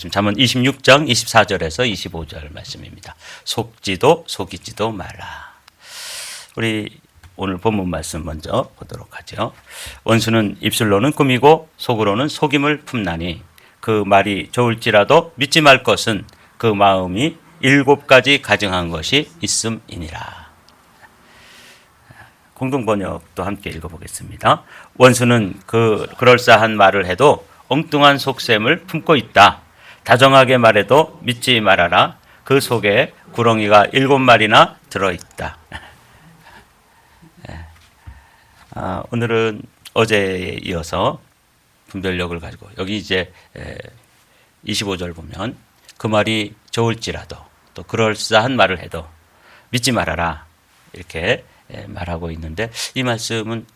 지금 잠언 26장 24절에서 25절 말씀입니다. 속지도 속이지도 마라. 우리 오늘 본문 말씀 먼저 보도록 하죠. 원수는 입술로는 꾸미고 속으로는 속임을 품나니 그 말이 좋을지라도 믿지 말 것은 그 마음이 7가지 가증한 것이 있음이니라. 공동번역도 함께 읽어보겠습니다. 원수는 그럴싸한 말을 해도 엉뚱한 속셈을 품고 있다. 다정하게 말해도 믿지 말아라. 그 속에 구렁이가 7마리나 들어있다. 오늘은 어제에 이어서 분별력을 가지고 여기 이제 25절 보면 그 말이 좋을지라도 또 그럴싸한 말을 해도 믿지 말아라 이렇게 말하고 있는데 이 말씀은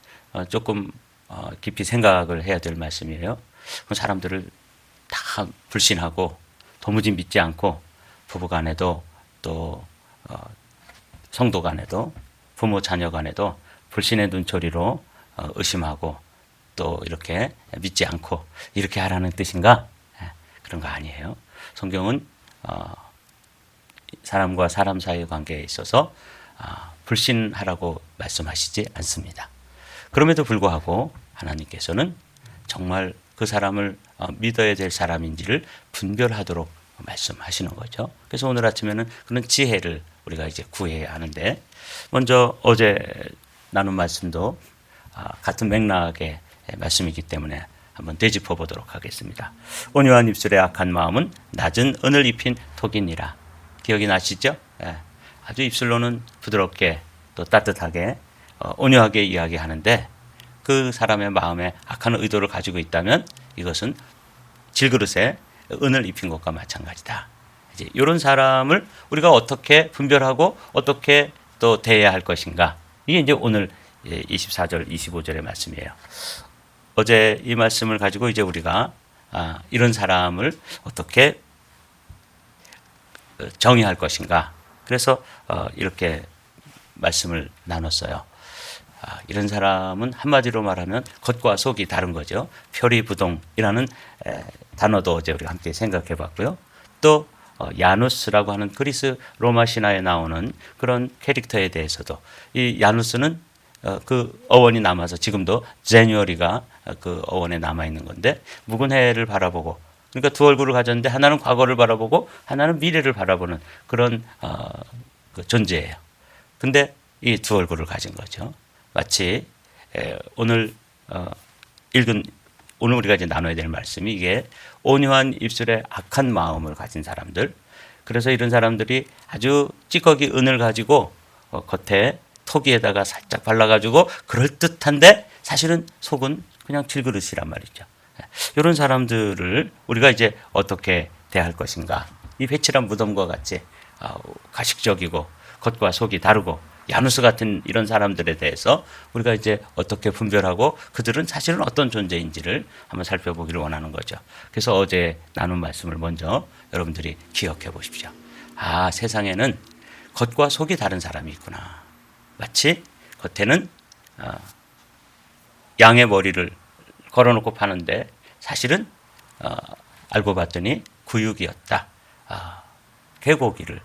조금 깊이 생각을 해야 될 말씀이에요. 사람들을 다 불신하고 도무지 믿지 않고 부부 간에도 또 성도 간에도 부모 자녀 간에도 불신의 눈초리로 의심하고 또 이렇게 믿지 않고 이렇게 하라는 뜻인가? 그런 거 아니에요. 성경은 사람과 사람 사이의 관계에 있어서 불신하라고 말씀하시지 않습니다. 그럼에도 불구하고 하나님께서는 정말 그 사람을 믿어야 될 사람인지를 분별하도록 말씀하시는 거죠. 그래서 오늘 아침에는 그런 지혜를 우리가 이제 구해야 하는데 먼저 어제 나눈 말씀도 같은 맥락의 말씀이기 때문에 한번 되짚어 보도록 하겠습니다. 온유한 입술의 악한 마음은 낮은 은을 입힌 톡이니라. 기억이 나시죠? 아주 입술로는 부드럽게 또 따뜻하게 온유하게 이야기하는데 그 사람의 마음에 악한 의도를 가지고 있다면 이것은 질그릇에 은을 입힌 것과 마찬가지다. 이제 이런 사람을 우리가 어떻게 분별하고 어떻게 또 대해야 할 것인가. 이게 이제 오늘 24절, 25절의 말씀이에요. 어제 이 말씀을 가지고 이제 우리가 이런 사람을 어떻게 정의할 것인가. 그래서 이렇게 말씀을 나눴어요. 이런 사람은 한마디로 말하면 겉과 속이 다른 거죠. 표리부동이라는 단어도 어제 우리가 함께 생각해 봤고요. 또 야누스라고 하는 그리스 로마 신화에 나오는 그런 캐릭터에 대해서도 이 야누스는 그 어원이 남아서 지금도 제뉴어리가 그 어원에 남아 있는 건데 묵은 해를 바라보고 그러니까 두 얼굴을 가졌는데 하나는 과거를 바라보고 하나는 미래를 바라보는 그런 그 존재예요. 근데 이 두 얼굴을 가진 거죠. 마치 오늘 오늘 우리가 이제 나눠야 될 말씀이 이게 온유한 입술에 악한 마음을 가진 사람들. 그래서 이런 사람들이 아주 찌꺼기 은을 가지고 겉에 토기에다가 살짝 발라가지고 그럴듯한데 사실은 속은 그냥 질그릇이란 말이죠. 이런 사람들을 우리가 이제 어떻게 대할 것인가. 이 회칠한 무덤과 같이 가식적이고 겉과 속이 다르고 야누스 같은 이런 사람들에 대해서 우리가 이제 어떻게 분별하고 그들은 사실은 어떤 존재인지를 한번 살펴보기를 원하는 거죠. 그래서 어제 나눈 말씀을 먼저 여러분들이 기억해 보십시오. 세상에는 겉과 속이 다른 사람이 있구나. 마치 겉에는 양의 머리를 걸어놓고 파는데 사실은 알고 봤더니 구육이었다. 개고기를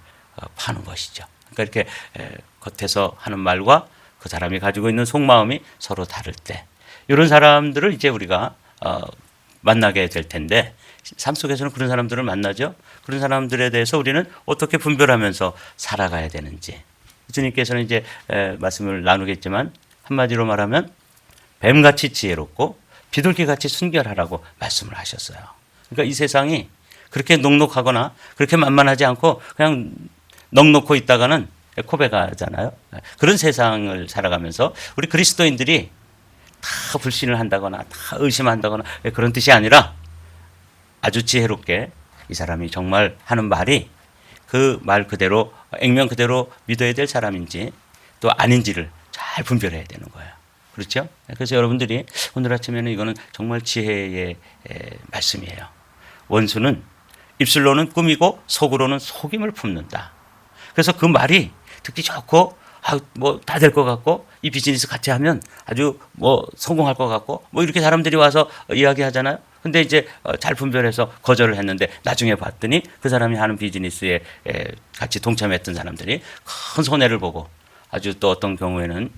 파는 것이죠. 그러니까 이렇게 겉에서 하는 말과 그 사람이 가지고 있는 속마음이 서로 다를 때 이런 사람들을 이제 우리가 만나게 될 텐데 삶 속에서는 그런 사람들을 만나죠. 그런 사람들에 대해서 우리는 어떻게 분별하면서 살아가야 되는지 주님께서는 이제 말씀을 나누겠지만 한마디로 말하면 뱀같이 지혜롭고 비둘기같이 순결하라고 말씀을 하셨어요. 그러니까 이 세상이 그렇게 녹록하거나 그렇게 만만하지 않고 그냥 넉놓고 있다가는 코베가잖아요. 그런 세상을 살아가면서 우리 그리스도인들이 다 불신을 한다거나 다 의심한다거나 그런 뜻이 아니라 아주 지혜롭게 이 사람이 정말 하는 말이 그 말 그대로 액면 그대로 믿어야 될 사람인지 또 아닌지를 잘 분별해야 되는 거예요. 그렇죠? 그래서 여러분들이 오늘 아침에는 이거는 정말 지혜의 말씀이에요. 원수는 입술로는 꾸미고 속으로는 속임을 품는다. 그래서 그 말이 듣기 좋고 뭐 다 될 것 같고 이 비즈니스 같이 하면 아주 뭐 성공할 것 같고 뭐 이렇게 사람들이 와서 이야기하잖아요. 근데 이제 잘 분별해서 거절을 했는데 나중에 봤더니 그 사람이 하는 비즈니스에 같이 동참했던 사람들이 큰 손해를 보고 아주 또 어떤 경우에는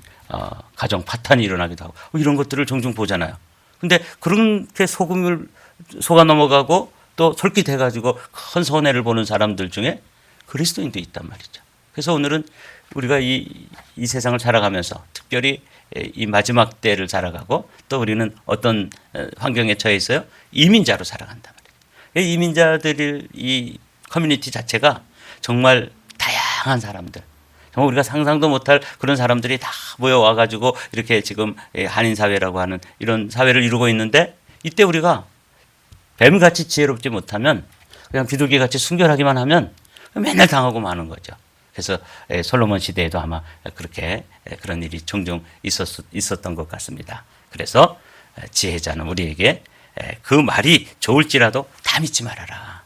가정 파탄이 일어나기도 하고 이런 것들을 종종 보잖아요. 근데 그렇게 속아 넘어가고 또 솔깃해가지고 큰 손해를 보는 사람들 중에 그리스도인도 있단 말이죠. 그래서 오늘은 우리가 이 세상을 살아가면서 특별히 이 마지막 때를 살아가고 또 우리는 어떤 환경에 처해 있어요? 이민자로 살아간단 말이에요. 이민자들이 이 커뮤니티 자체가 정말 다양한 사람들, 정말 우리가 상상도 못할 그런 사람들이 다 모여와 가지고 이렇게 지금 한인 사회라고 하는 이런 사회를 이루고 있는데 이때 우리가 뱀같이 지혜롭지 못하면 그냥 비둘기같이 순결하기만 하면 맨날 당하고 마는 거죠. 그래서 솔로몬 시대에도 아마 그렇게 그런 일이 종종 있었던 것 같습니다. 그래서 지혜자는 우리에게 그 말이 좋을지라도 다 믿지 말아라.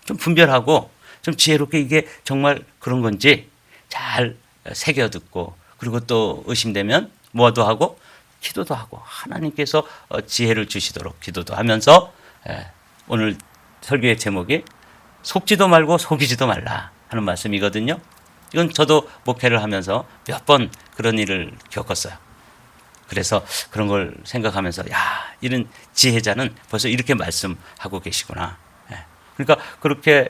좀 분별하고 좀 지혜롭게 이게 정말 그런 건지 잘 새겨 듣고 그리고 또 의심되면 뭐도 하고 기도도 하고 하나님께서 지혜를 주시도록 기도도 하면서 오늘 설교의 제목이 속지도 말고 속이지도 말라 하는 말씀이거든요. 이건 저도 목회를 하면서 몇 번 그런 일을 겪었어요. 그래서 그런 걸 생각하면서 이런 지혜자는 벌써 이렇게 말씀하고 계시구나. 그러니까 그렇게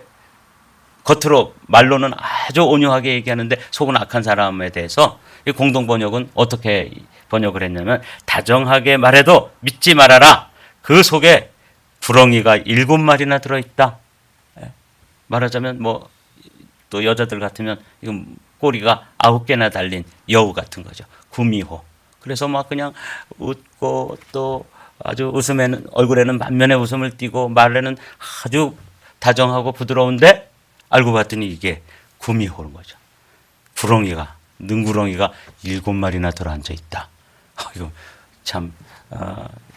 겉으로 말로는 아주 온유하게 얘기하는데 속은 악한 사람에 대해서 이 공동 번역은 어떻게 번역을 했냐면 다정하게 말해도 믿지 말아라. 그 속에 구렁이가 7마리나 들어있다. 말하자면 뭐 또 여자들 같으면 이건 꼬리가 9개나 달린 여우 같은 거죠. 구미호. 그래서 막 그냥 웃고 또 아주 얼굴에는 만면의 웃음을 띠고 말에는 아주 다정하고 부드러운데 알고 봤더니 이게 구미호인 거죠. 구렁이가 능구렁이가 7마리나 들어앉아 있다. 이거 참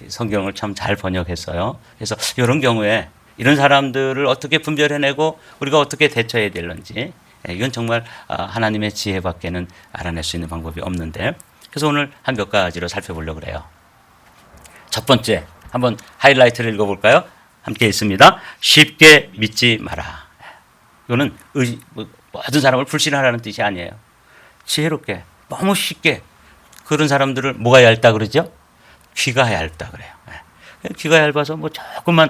성경을 참 잘 번역했어요. 그래서 이런 경우에 이런 사람들을 어떻게 분별해내고 우리가 어떻게 대처해야 될는지 이건 정말 하나님의 지혜밖에는 알아낼 수 있는 방법이 없는데 그래서 오늘 한 몇 가지로 살펴보려고 그래요. 첫 번째 한번 하이라이트를 읽어볼까요? 함께 읽습니다. 쉽게 믿지 마라. 이거는 모든 사람을 불신하라는 뜻이 아니에요. 지혜롭게 너무 쉽게 그런 사람들을 뭐가 얇다 그러죠? 귀가 얇다 그래요. 귀가 얇아서 뭐 조금만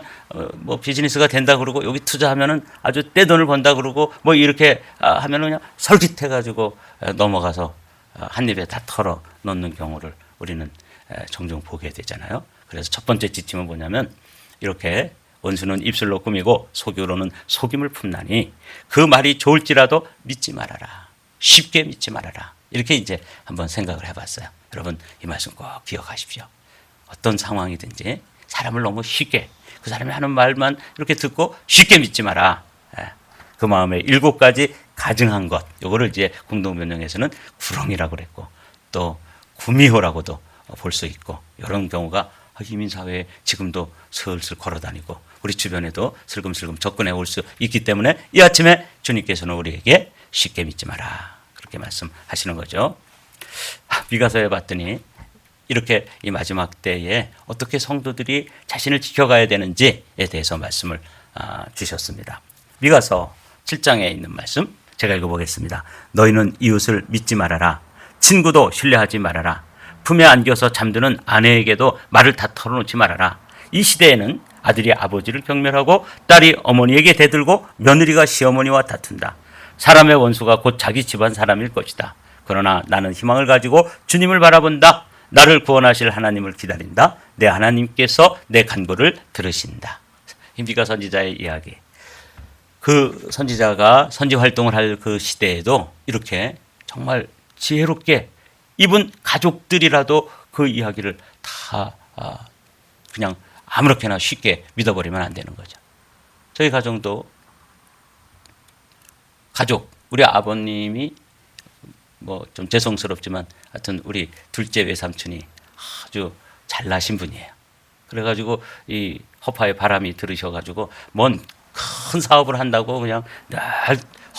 뭐 비즈니스가 된다 그러고 여기 투자하면은 아주 떼돈을 번다 그러고 뭐 이렇게 하면은 그냥 설깃해가지고 넘어가서 한 입에 다 털어 넣는 경우를 우리는 종종 보게 되잖아요. 그래서 첫 번째 지침은 뭐냐면 이렇게 원수는 입술로 꾸미고 속으로는 속임을 품나니 그 말이 좋을지라도 믿지 말아라. 쉽게 믿지 말아라. 이렇게 이제 한번 생각을 해봤어요. 여러분 이 말씀 꼭 기억하십시오. 어떤 상황이든지 사람을 너무 쉽게 그 사람이 하는 말만 이렇게 듣고 쉽게 믿지 마라. 그 마음에 7가지 가증한 것. 요거를 이제 공동변형에서는 구렁이라고 그랬고 또 구미호라고도 볼 수 있고 이런 경우가 이민사회에 지금도 슬슬 걸어다니고 우리 주변에도 슬금슬금 접근해 올 수 있기 때문에 이 아침에 주님께서는 우리에게 쉽게 믿지 마라. 그렇게 말씀하시는 거죠. 미가서에 봤더니 이렇게 이 마지막 때에 어떻게 성도들이 자신을 지켜가야 되는지에 대해서 말씀을 주셨습니다. 미가서 7장에 있는 말씀 제가 읽어보겠습니다. 너희는 이웃을 믿지 말아라. 친구도 신뢰하지 말아라. 품에 안겨서 잠드는 아내에게도 말을 다 털어놓지 말아라. 이 시대에는 아들이 아버지를 경멸하고 딸이 어머니에게 대들고 며느리가 시어머니와 다툰다. 사람의 원수가 곧 자기 집안 사람일 것이다. 그러나 나는 희망을 가지고 주님을 바라본다. 나를 구원하실 하나님을 기다린다. 내 하나님께서 내 간구를 들으신다. 미가 선지자의 이야기. 그 선지자가 선지 활동을 할 그 시대에도 이렇게 정말 지혜롭게 이분 가족들이라도 그 이야기를 다 그냥 아무렇게나 쉽게 믿어버리면 안 되는 거죠. 저희 가정도 가족, 우리 아버님이 뭐 좀 죄송스럽지만 하여튼 우리 둘째 외삼촌이 아주 잘나신 분이에요. 그래가지고 이 허파에 바람이 들으셔가지고 뭔 큰 사업을 한다고 그냥 늘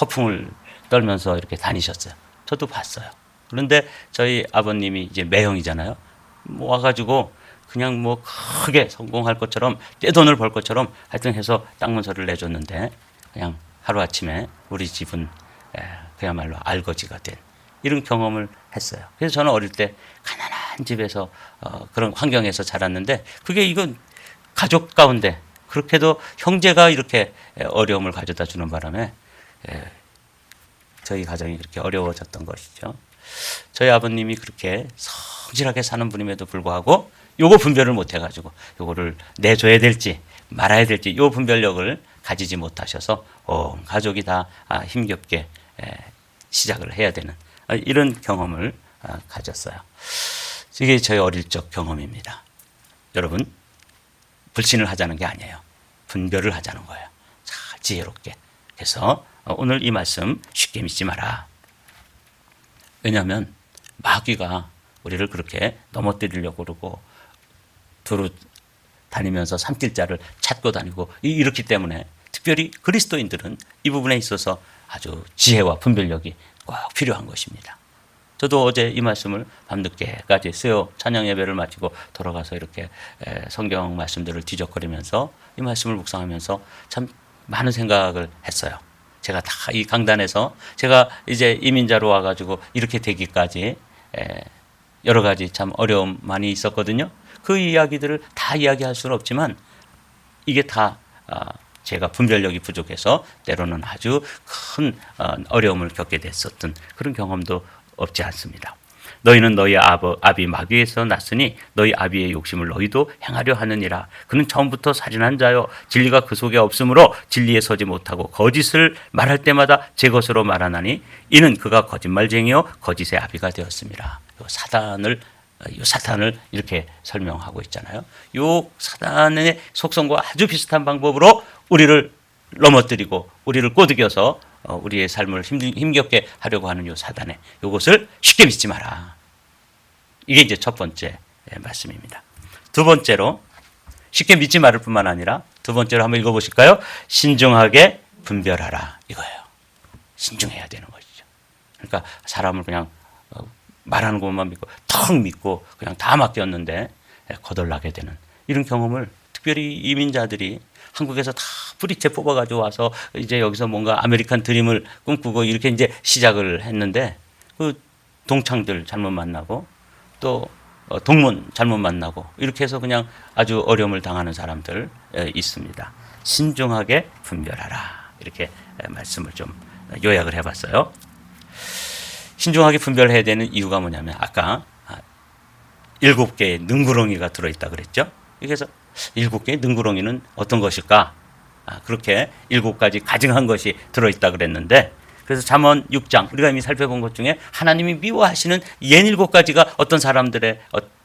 허풍을 떨면서 이렇게 다니셨어요. 저도 봤어요. 그런데 저희 아버님이 이제 매형이잖아요. 와가지고 그냥 뭐 크게 성공할 것처럼 떼돈을 벌 것처럼 하여튼 해서 땅 문서를 내줬는데 그냥 하루아침에 우리 집은 그야말로 알거지가 된 이런 경험을 했어요. 그래서 저는 어릴 때 가난한 집에서 그런 환경에서 자랐는데 그게 이건 가족 가운데 그렇게도 형제가 이렇게 어려움을 가져다 주는 바람에 저희 가정이 그렇게 어려워졌던 것이죠. 저희 아버님이 그렇게 성실하게 사는 분임에도 불구하고 요거 분별을 못 해가지고 요거를 내줘야 될지 말아야 될지 요 분별력을 가지지 못하셔서 온 가족이 다 힘겹게 시작을 해야 되는 이런 경험을 가졌어요. 이게 저희 어릴 적 경험입니다. 여러분 불신을 하자는 게 아니에요. 분별을 하자는 거예요. 잘 지혜롭게. 그래서 오늘 이 말씀 쉽게 믿지 마라. 왜냐하면 마귀가 우리를 그렇게 넘어뜨리려고 그러고 두루 다니면서 산길자를 찾고 다니고 이렇기 때문에 특별히 그리스도인들은 이 부분에 있어서 아주 지혜와 분별력이 꼭 필요한 것입니다. 저도 어제 이 말씀을 밤늦게까지 수요 찬양 예배를 마치고 돌아가서 이렇게 성경 말씀들을 뒤적거리면서 이 말씀을 묵상하면서 참 많은 생각을 했어요. 제가 다 이 강단에서 제가 이제 이민자로 와가지고 이렇게 되기까지 여러 가지 참 어려움 많이 있었거든요. 그 이야기들을 다 이야기할 수는 없지만 이게 다 제가 분별력이 부족해서 때로는 아주 큰 어려움을 겪게 됐었던 그런 경험도 없지 않습니다. 너희는 너희 아비 마귀에서 났으니 너희 아비의 욕심을 너희도 행하려 하느니라. 그는 처음부터 살인한 자요 진리가 그 속에 없으므로 진리에 서지 못하고 거짓을 말할 때마다 제 것으로 말하나니 이는 그가 거짓말쟁이요 거짓의 아비가 되었습니다. 요 사탄을 이렇게 설명하고 있잖아요. 요 사탄의 속성과 아주 비슷한 방법으로 우리를 넘어뜨리고 우리를 꼬드겨서 우리의 삶을 힘겹게 하려고 하는 요 사단의 요것을 쉽게 믿지 마라. 이게 이제 첫 번째 말씀입니다. 두 번째로 쉽게 믿지 말을 뿐만 아니라 두 번째로 한번 읽어보실까요? 신중하게 분별하라 이거예요. 신중해야 되는 것이죠. 그러니까 사람을 그냥 말하는 것만 믿고 턱 믿고 그냥 다 맡겼는데 거덜나게 되는 이런 경험을 특별히 이민자들이 한국에서 다 뿌리채 뽑아가지고 와서 이제 여기서 뭔가 아메리칸 드림을 꿈꾸고 이렇게 이제 시작을 했는데 그 동창들 잘못 만나고 또 동문 잘못 만나고 이렇게 해서 그냥 아주 어려움을 당하는 사람들 있습니다. 신중하게 분별하라 이렇게 말씀을 좀 요약을 해봤어요. 신중하게 분별해야 되는 이유가 뭐냐면 아까 7개의 능구렁이가 들어있다 그랬죠. 그래서 7개의 능구렁이는 어떤 것일까? 그렇게 7가지 가증한 것이 들어있다 그랬는데 그래서 잠언 6장 우리가 이미 살펴본 것 중에 하나님이 미워하시는 67가지가 어떤 사람들의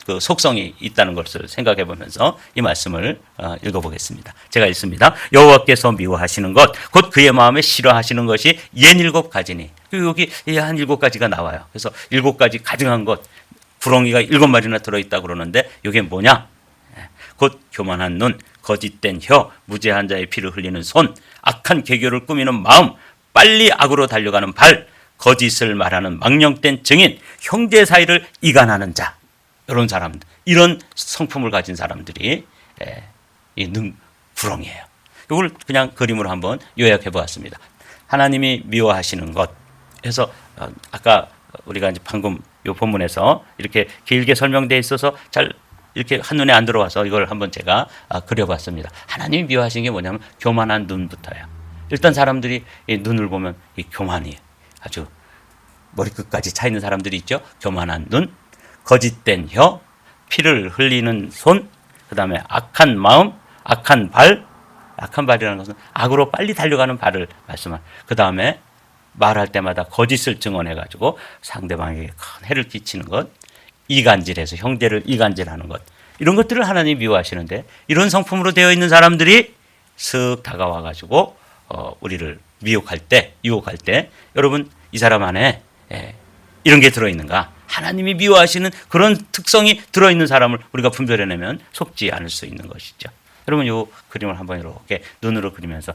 그 속성이 있다는 것을 생각해 보면서 이 말씀을 읽어보겠습니다. 제가 읽습니다. 여호와께서 미워하시는 것 곧 그의 마음에 싫어하시는 것이 67가지니 여기 한 7가지가 나와요. 그래서 7가지 가증한 것 구렁이가 7마리나 들어있다고 그러는데 이게 뭐냐? 곧 교만한 눈, 거짓된 혀, 무죄한 자의 피를 흘리는 손, 악한 계교를 꾸미는 마음, 빨리 악으로 달려가는 발, 거짓을 말하는 망령된 증인, 형제 사이를 이간하는 자 이런 사람들, 이런 성품을 가진 사람들이 이 구렁이에요. 이걸 그냥 그림으로 한번 요약해 보았습니다. 하나님이 미워하시는 것 해서 아까 우리가 이제 방금 이 본문에서 이렇게 길게 설명되어 있어서 잘 이렇게 한눈에 안 들어와서 이걸 한번 제가 그려봤습니다. 하나님이 미워하시는 게 뭐냐면 교만한 눈부터예요. 일단 사람들이 이 눈을 보면 이 교만이 아주 머리끝까지 차 있는 사람들이 있죠. 교만한 눈, 거짓된 혀, 피를 흘리는 손, 그 다음에 악한 마음, 악한 발, 악한 발이라는 것은 악으로 빨리 달려가는 발을 말씀하는. 그 다음에 말할 때마다 거짓을 증언해가지고 상대방에게 큰 해를 끼치는 것, 이간질해서 형제를 이간질하는 것, 이런 것들을 하나님이 미워하시는데 이런 성품으로 되어 있는 사람들이 슥 다가와가지고 우리를 유혹할 때 여러분 이 사람 안에 이런 게 들어있는가? 하나님이 미워하시는 그런 특성이 들어있는 사람을 우리가 분별해내면 속지 않을 수 있는 것이죠. 여러분 이 그림을 한번 이렇게 눈으로 그리면서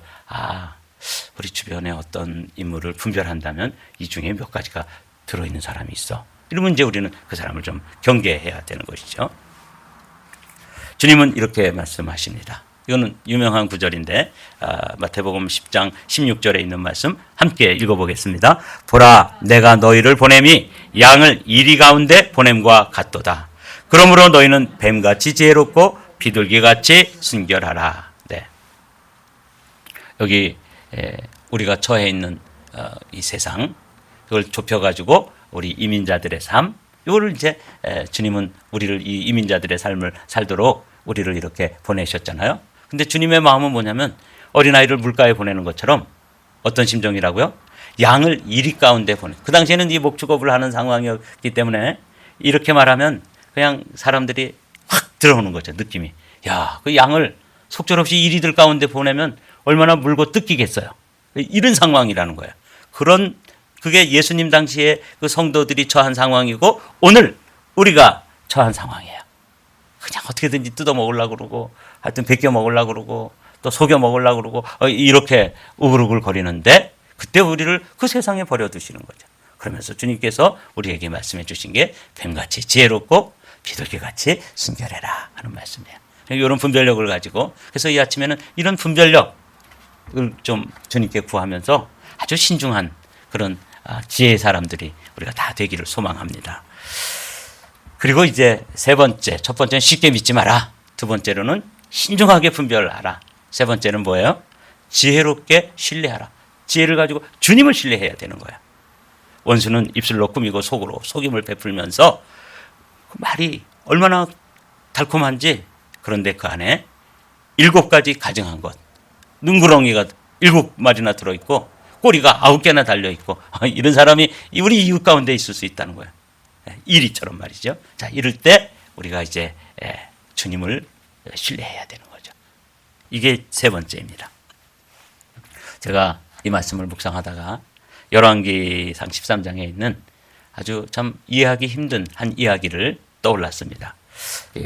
우리 주변에 어떤 인물을 분별한다면 이 중에 몇 가지가 들어있는 사람이 있어. 이러면 이제 우리는 그 사람을 좀 경계해야 되는 것이죠. 주님은 이렇게 말씀하십니다. 이거는 유명한 구절인데 마태복음 10장 16절에 있는 말씀 함께 읽어보겠습니다. 보라, 내가 너희를 보냄이 양을 이리 가운데 보냄과 같도다. 그러므로 너희는 뱀같이 지혜롭고 비둘기같이 순결하라. 네. 여기 우리가 처해 있는 이 세상, 그걸 좁혀가지고 우리 이민자들의 삶, 이거를 이제 주님은 우리를 이 이민자들의 삶을 살도록 우리를 이렇게 보내셨잖아요. 근데 주님의 마음은 뭐냐면 어린아이를 물가에 보내는 것처럼 어떤 심정이라고요? 양을 이리 가운데 보내. 그 당시에는 이 목축업을 하는 상황이었기 때문에 이렇게 말하면 그냥 사람들이 확 들어오는 거죠. 느낌이. 야, 그 양을 속절없이 이리들 가운데 보내면 얼마나 물고 뜯기겠어요. 이런 상황이라는 거예요. 그게 예수님 당시에 그 성도들이 처한 상황이고 오늘 우리가 처한 상황이에요. 그냥 어떻게든지 뜯어 먹으려고 그러고 하여튼 벗겨 먹으려고 그러고 또 속여 먹으려고 그러고 이렇게 우글우글 거리는데 그때 우리를 그 세상에 버려두시는 거죠. 그러면서 주님께서 우리에게 말씀해 주신 게 뱀같이 지혜롭고 비둘기같이 순결해라 하는 말씀이에요. 이런 분별력을 가지고 그래서 이 아침에는 이런 분별력을 좀 주님께 구하면서 아주 신중한 그런 지혜의 사람들이 우리가 다 되기를 소망합니다. 그리고 이제 세 번째, 첫 번째는 쉽게 믿지 마라. 두 번째로는 신중하게 분별하라. 세 번째는 뭐예요? 지혜롭게 신뢰하라. 지혜를 가지고 주님을 신뢰해야 되는 거야. 원수는 입술로 꾸미고 속으로 속임을 베풀면서 그 말이 얼마나 달콤한지 그런데 그 안에 7가지 가증한 것. 눈구렁이가 7마리나 들어있고 꼬리가 9개나 달려있고 이런 사람이 우리 이웃 가운데 있을 수 있다는 거예요. 이리처럼 말이죠. 자, 이럴 때 우리가 이제 주님을 신뢰해야 되는 거죠. 이게 세 번째입니다. 제가 이 말씀을 묵상하다가 열왕기상 13장에 있는 아주 참 이해하기 힘든 한 이야기를 떠올랐습니다.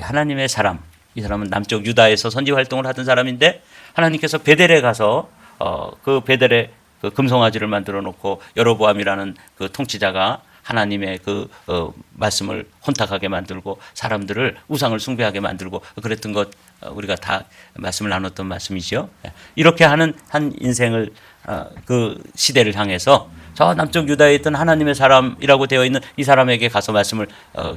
하나님의 사람, 이 사람은 남쪽 유다에서 선지 활동을 하던 사람인데 하나님께서 베델에 가서 그 베델에 그 금송아지를 만들어 놓고 여로보암이라는 그 통치자가 하나님의 그 말씀을 혼탁하게 만들고 사람들을 우상을 숭배하게 만들고 그랬던 것 우리가 다 말씀을 나눴던 말씀이죠. 이렇게 하는 한 인생을 그 시대를 향해서 저 남쪽 유다에 있던 하나님의 사람이라고 되어 있는 이 사람에게 가서 말씀을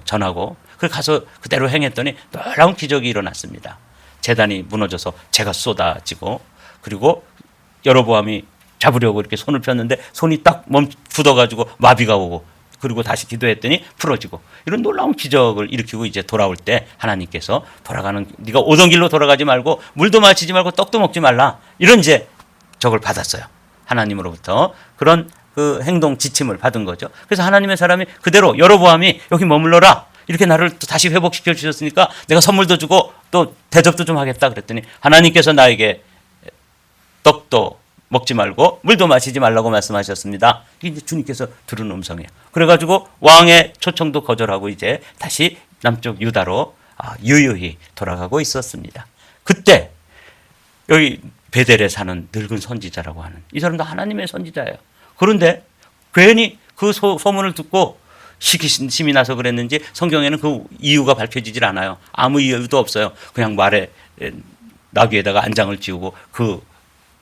전하고 그 가서 그대로 행했더니 놀라운 기적이 일어났습니다. 제단이 무너져서 재가 쏟아지고 그리고 여로보암이 잡으려고 이렇게 손을 폈는데 손이 딱 굳어가지고 마비가 오고 그리고 다시 기도했더니 풀어지고 이런 놀라운 기적을 일으키고 이제 돌아올 때 하나님께서 네가 오던 길로 돌아가지 말고 물도 마시지 말고 떡도 먹지 말라 이런 이제 적을 받았어요. 하나님으로부터 그런 그 행동 지침을 받은 거죠. 그래서 하나님의 사람이 그대로 여로보암이 여기 머물러라 이렇게 나를 또 다시 회복시켜 주셨으니까 내가 선물도 주고 또 대접도 좀 하겠다 그랬더니 하나님께서 나에게 떡도 먹지 말고 물도 마시지 말라고 말씀하셨습니다. 이게 이제 주님께서 들은 음성이에요. 그래가지고 왕의 초청도 거절하고 이제 다시 남쪽 유다로 유유히 돌아가고 있었습니다. 그때 여기 베델에 사는 늙은 선지자라고 하는 이 사람도 하나님의 선지자예요. 그런데 괜히 그 소문을 듣고 시기심이 나서 그랬는지 성경에는 그 이유가 밝혀지질 않아요. 아무 이유도 없어요. 그냥 말에 나귀에다가 안장을 지우고 그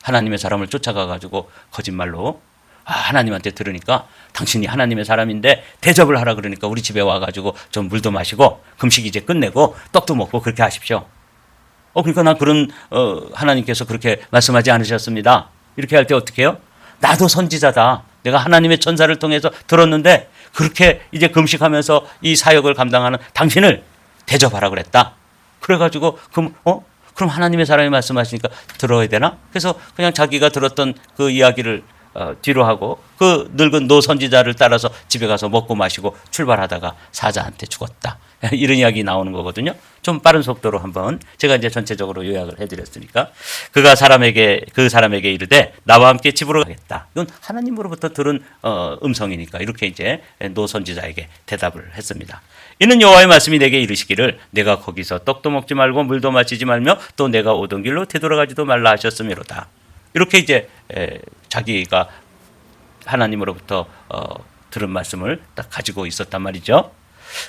하나님의 사람을 쫓아가가지고 거짓말로 하나님한테 들으니까 당신이 하나님의 사람인데 대접을 하라 그러니까 우리 집에 와가지고 좀 물도 마시고 금식 이제 끝내고 떡도 먹고 그렇게 하십시오. 그러니까 난 그런 하나님께서 그렇게 말씀하지 않으셨습니다. 이렇게 할 때 어떻게 해요? 나도 선지자다. 내가 하나님의 천사를 통해서 들었는데 그렇게 이제 금식하면서 이 사역을 감당하는 당신을 대접하라 그랬다. 그래가지고 그럼 하나님의 사람이 말씀하시니까 들어야 되나? 그래서 그냥 자기가 들었던 그 이야기를 뒤로 하고 그 늙은 노 선지자를 따라서 집에 가서 먹고 마시고 출발하다가 사자한테 죽었다. 이런 이야기 나오는 거거든요. 좀 빠른 속도로 한번 제가 이제 전체적으로 요약을 해드렸으니까 그 사람에게 이르되 나와 함께 집으로 가겠다. 이건 하나님으로부터 들은 음성이니까 이렇게 이제 노 선지자에게 대답을 했습니다. 이는 여호와의 말씀이 내게 이르시기를 내가 거기서 떡도 먹지 말고 물도 마시지 말며 또 내가 오던 길로 되돌아가지도 말라 하셨음이로다. 이렇게 이제 자기가 하나님으로부터 들은 말씀을 딱 가지고 있었단 말이죠.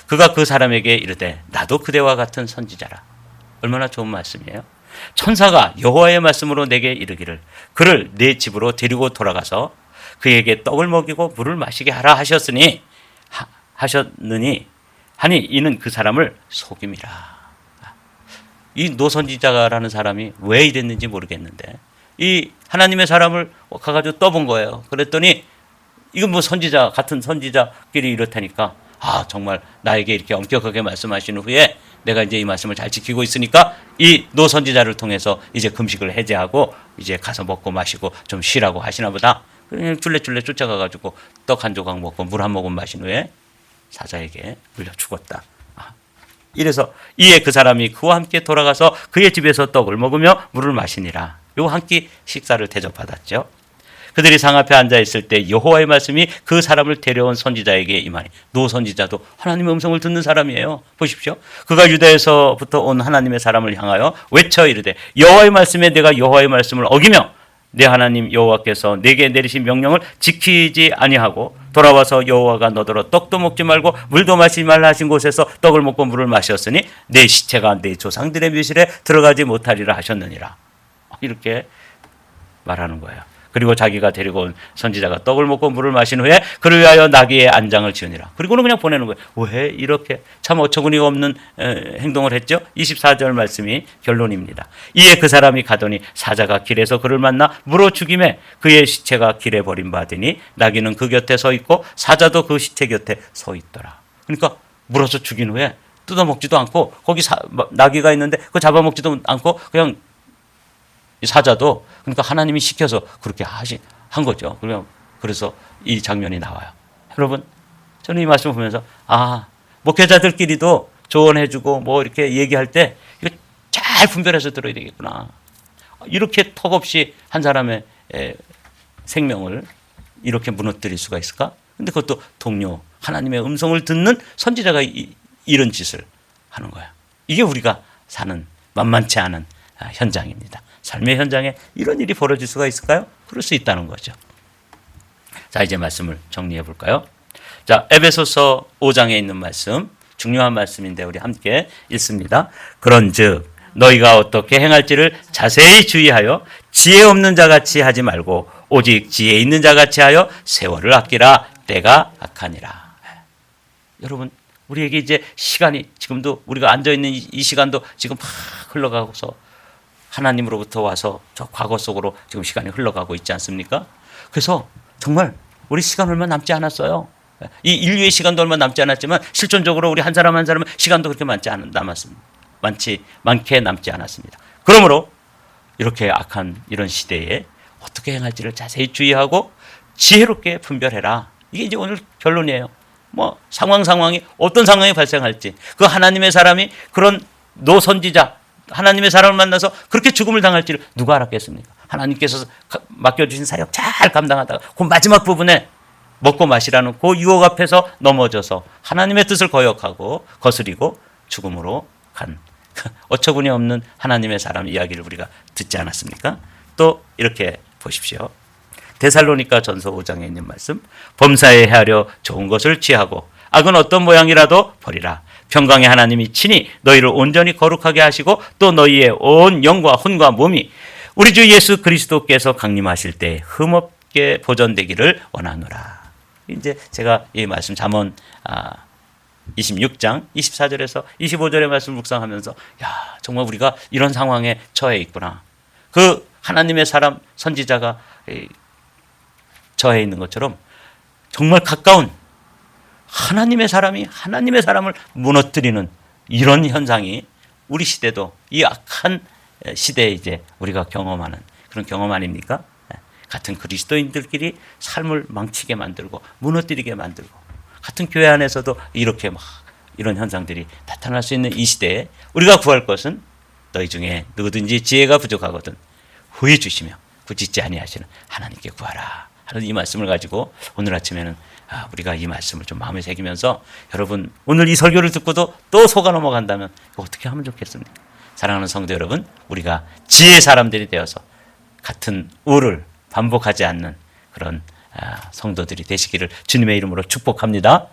그가 그 사람에게 이르되 나도 그대와 같은 선지자라. 얼마나 좋은 말씀이에요. 천사가 여호와의 말씀으로 내게 이르기를 그를 내 집으로 데리고 돌아가서 그에게 떡을 먹이고 물을 마시게 하라 하셨느니 하니 이는 그 사람을 속임이라. 이 노선지자라는 사람이 왜 이랬는지 모르겠는데 이 하나님의 사람을 가가지고 떠본 거예요. 그랬더니 이건 뭐 선지자 같은 선지자끼리 이렇다니까 정말 나에게 이렇게 엄격하게 말씀하신 후에 내가 이제 이 말씀을 잘 지키고 있으니까 이 노선지자를 통해서 이제 금식을 해제하고 이제 가서 먹고 마시고 좀 쉬라고 하시나 보다. 그냥 줄레줄레 쫓아가가지고 떡 한 조각 먹고 물 한 모금 마신 후에 사자에게 물려 죽었다. 이래서 이에 그 사람이 그와 함께 돌아가서 그의 집에서 떡을 먹으며 물을 마시니라. 요 한 끼 식사를 대접받았죠. 그들이 상 앞에 앉아 있을 때 여호와의 말씀이 그 사람을 데려온 선지자에게 임하니 노 선지자도 하나님의 음성을 듣는 사람이에요. 보십시오. 그가 유다에서부터 온 하나님의 사람을 향하여 외쳐 이르되 여호와의 말씀에 내가 여호와의 말씀을 어기며 내 하나님 여호와께서 내게 내리신 명령을 지키지 아니하고 돌아와서 여호와가 너더러 떡도 먹지 말고 물도 마시지 말라 하신 곳에서 떡을 먹고 물을 마셨으니 내 시체가 내 조상들의 묘실에 들어가지 못하리라 하셨느니라. 이렇게 말하는 거예요. 그리고 자기가 데리고 온 선지자가 떡을 먹고 물을 마신 후에 그를 위하여 나귀의 안장을 지으니라. 그리고는 그냥 보내는 거예요. 왜 이렇게 참 어처구니가 없는 행동을 했죠? 24절 말씀이 결론입니다. 이에 그 사람이 가더니 사자가 길에서 그를 만나 물어 죽임에 그의 시체가 길에 버림받으니 나귀는 그 곁에 서 있고 사자도 그 시체 곁에 서 있더라. 그러니까 물어서 죽인 후에 뜯어먹지도 않고 거기 나귀가 있는데 그거 잡아먹지도 않고 그냥 사자도 그러니까 하나님이 시켜서 그렇게 한 거죠. 그래서 이 장면이 나와요. 여러분, 저는 이 말씀을 보면서 목회자들끼리도 조언해주고 뭐 이렇게 얘기할 때 이거 잘 분별해서 들어야 되겠구나. 이렇게 턱없이 한 사람의 생명을 이렇게 무너뜨릴 수가 있을까? 근데 그것도 동료, 하나님의 음성을 듣는 선지자가 이런 짓을 하는 거야. 이게 우리가 사는 만만치 않은 현장입니다. 삶의 현장에 이런 일이 벌어질 수가 있을까요? 그럴 수 있다는 거죠. 자, 이제 말씀을 정리해 볼까요? 자, 에베소서 5장에 있는 말씀, 중요한 말씀인데 우리 함께 읽습니다. 그런즉 너희가 어떻게 행할지를 자세히 주의하여 지혜 없는 자같이 하지 말고 오직 지혜 있는 자같이 하여 세월을 아끼라. 때가 악하니라. 여러분, 우리에게 이제 시간이 지금도 우리가 앉아있는 이 시간도 지금 막 흘러가고서 하나님으로부터 와서 저 과거 속으로 지금 시간이 흘러가고 있지 않습니까? 그래서 정말 우리 시간 얼마 남지 않았어요. 이 인류의 시간도 얼마 남지 않았지만 실존적으로 우리 한 사람 한 사람은 시간도 그렇게 많게 남지 않았습니다. 그러므로 이렇게 악한 이런 시대에 어떻게 행할지를 자세히 주의하고 지혜롭게 분별해라. 이게 이제 오늘 결론이에요. 뭐 상황이 어떤 상황이 발생할지 그 하나님의 사람이 그런 노선지자 하나님의 사람을 만나서 그렇게 죽음을 당할지를 누가 알았겠습니까? 하나님께서 맡겨주신 사역 잘 감당하다가 그 마지막 부분에 먹고 마시라는 그 유혹 앞에서 넘어져서 하나님의 뜻을 거스리고 죽음으로 간 어처구니 없는 하나님의 사람 이야기를 우리가 듣지 않았습니까? 또 이렇게 보십시오. 데살로니가 전서 5장에 있는 말씀, 범사에 헤아려 좋은 것을 취하고 악은 어떤 모양이라도 버리라. 평강의 하나님이 친히 너희를 온전히 거룩하게 하시고 또 너희의 온 영과 혼과 몸이 우리 주 예수 그리스도께서 강림하실 때 흠없게 보존되기를 원하노라. 이제 제가 이 말씀 잠언 26장 24절에서 25절의 말씀을 묵상하면서 정말 우리가 이런 상황에 처해 있구나. 그 하나님의 사람 선지자가 처해 있는 것처럼 정말 가까운 하나님의 사람이 하나님의 사람을 무너뜨리는 이런 현상이 우리 시대도 이 악한 시대에 이제 우리가 경험하는 그런 경험 아닙니까? 같은 그리스도인들끼리 삶을 망치게 만들고 무너뜨리게 만들고 같은 교회 안에서도 이렇게 막 이런 현상들이 나타날 수 있는 이 시대에 우리가 구할 것은 너희 중에 누구든지 지혜가 부족하거든 후히 주시며 부짓지 아니하시는 하나님께 구하라 하는 이 말씀을 가지고 오늘 아침에는 우리가 이 말씀을 좀 마음에 새기면서 여러분 오늘 이 설교를 듣고도 또 속아 넘어간다면 어떻게 하면 좋겠습니까? 사랑하는 성도 여러분, 우리가 지혜의 사람들이 되어서 같은 우를 반복하지 않는 그런 성도들이 되시기를 주님의 이름으로 축복합니다.